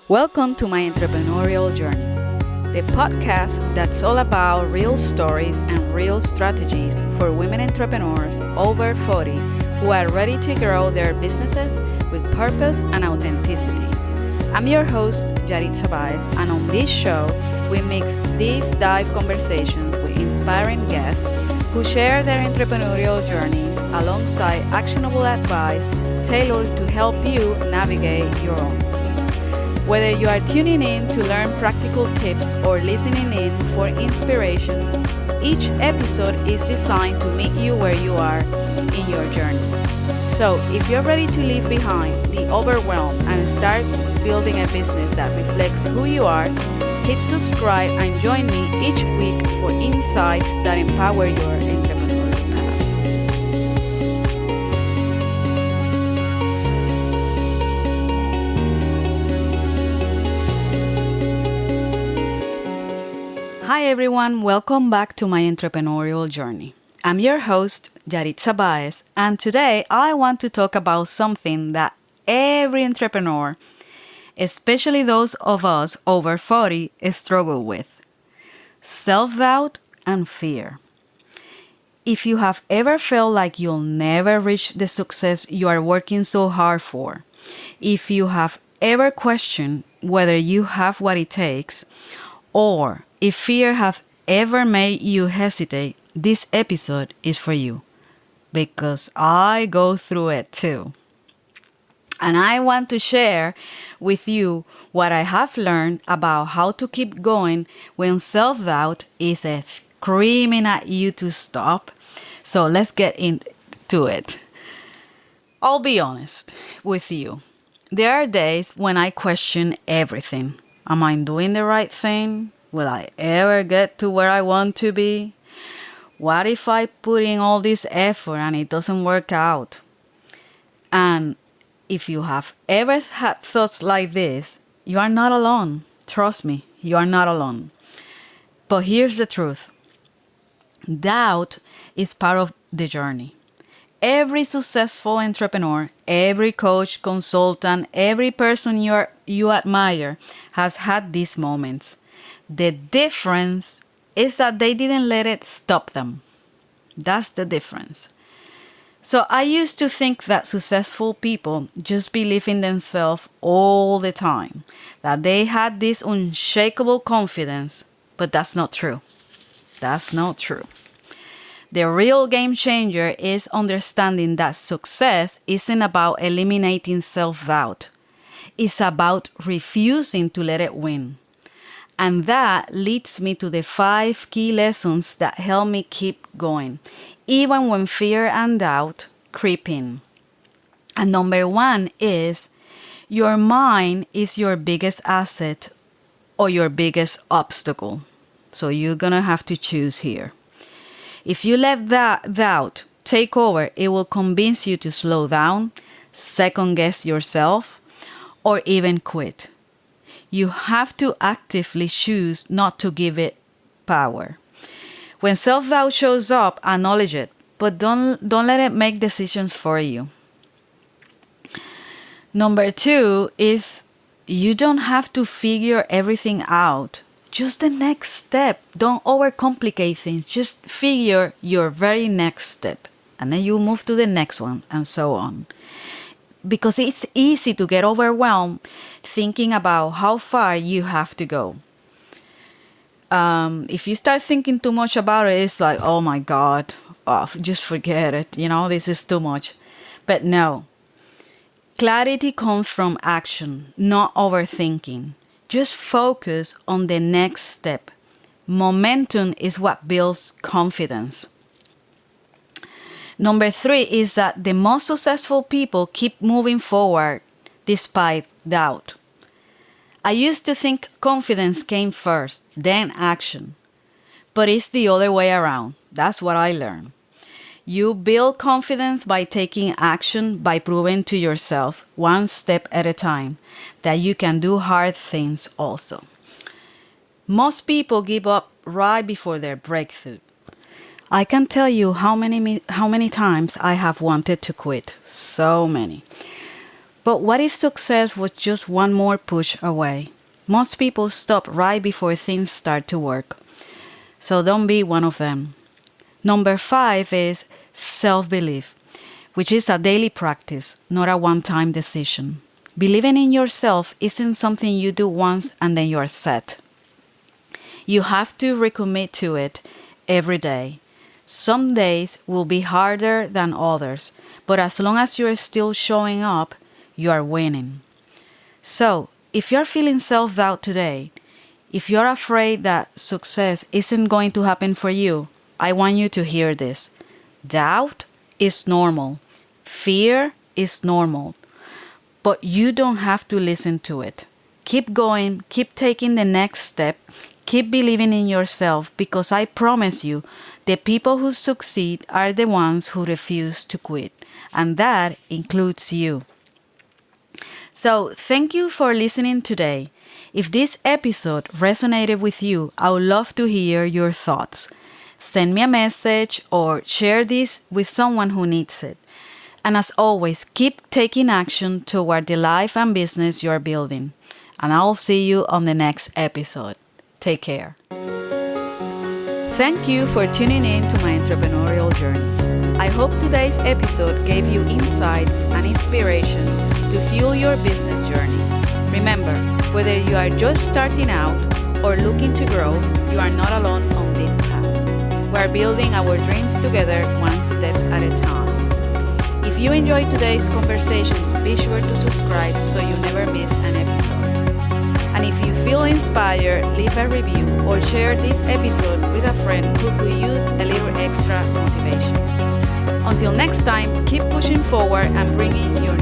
Welcome to my entrepreneurial journey, the podcast that's all about real stories and real strategies for women entrepreneurs over 40 who are ready to grow their businesses with purpose and authenticity. I'm your host, Yaritza Baez, and on this show, we mix deep dive conversations with inspiring guests who share their entrepreneurial journeys alongside actionable advice tailored to help you navigate your own. Whether you are tuning in to learn practical tips or listening in for inspiration, each episode is designed to meet you where you are in your journey. So, if you're ready to leave behind the overwhelm and start building a business that reflects who you are, hit subscribe and join me each week for insights that empower your entrepreneurial path. Hi everyone, welcome back to my entrepreneurial journey. I'm your host, Yaritza Baez, and today I want to talk about something that every entrepreneur, especially those of us over 40, struggle with: self-doubt and fear. If you have ever felt like you'll never reach the success you are working so hard for, if you have ever questioned whether you have what it takes, or if fear has ever made you hesitate, this episode is for you, because I go through it too. And I want to share with you what I have learned about how to keep going when self-doubt is screaming at you to stop. So let's get into it. I'll be honest with you. There are days when I question everything. Am I doing the right thing? Will I ever get to where I want to be? What if I put in all this effort and it doesn't work out? And if you have ever had thoughts like this, you are not alone. Trust me, you are not alone. But here's the truth. Doubt is part of the journey. Every successful entrepreneur, every coach, consultant, every person you admire has had these moments. The difference is that they didn't let it stop them. That's the difference. So I used to think that successful people just believe in themselves all the time, that they had this unshakable confidence, but that's not true. That's not true. The real game changer is understanding that success isn't about eliminating self-doubt. It's about refusing to let it win. And that leads me to the 5 key lessons that help me keep going, even when fear and doubt creep in. And number 1 is, your mind is your biggest asset or your biggest obstacle. So you're going to have to choose here. If you let that doubt take over, it will convince you to slow down, second guess yourself, or even quit. You have to actively choose not to give it power. When self-doubt shows up, acknowledge it, but don't let it make decisions for you. Number 2 is, you don't have to figure everything out. Just the next step. Don't overcomplicate things. Just figure your very next step. And then you move to the next one, and so on. Because it's easy to get overwhelmed thinking about how far you have to go. If you start thinking too much about it, it's like, oh my God, just forget it. This is too much. But no. Clarity comes from action, not overthinking. Just focus on the next step. Momentum is what builds confidence. Number 3 is that the most successful people keep moving forward despite doubt. I used to think confidence came first, then action. But it's the other way around. That's what I learned. You build confidence by taking action, by proving to yourself, one step at a time, that you can do hard things also. Most people give up right before their breakthrough. I can tell you how many times I have wanted to quit. So many. But what if success was just one more push away? Most people stop right before things start to work. So don't be one of them. Number 5 is self-belief, which is a daily practice, not a one-time decision. Believing in yourself isn't something you do once and then you're set. You have to recommit to it every day. Some days will be harder than others, but as long as you're still showing up, you are winning. So, if you're feeling self-doubt today, if you're afraid that success isn't going to happen for you, I want you to hear this. Doubt is normal. Fear is normal. But you don't have to listen to it. Keep going, keep taking the next step, keep believing in yourself, because I promise you, the people who succeed are the ones who refuse to quit. And that includes you. So, thank you for listening today. If this episode resonated with you, I would love to hear your thoughts. Send me a message or share this with someone who needs it. And as always, keep taking action toward the life and business you're building. And I'll see you on the next episode. Take care. Thank you for tuning in to my entrepreneurial journey. I hope today's episode gave you insights and inspiration to fuel your business journey. Remember, whether you are just starting out or looking to grow, you are not alone on this path. We are building our dreams together one step at a time. If you enjoyed today's conversation, be sure to subscribe so you never miss an episode. And if you feel inspired, leave a review or share this episode with a friend who could use a little extra motivation. Until next time, keep pushing forward and bringing your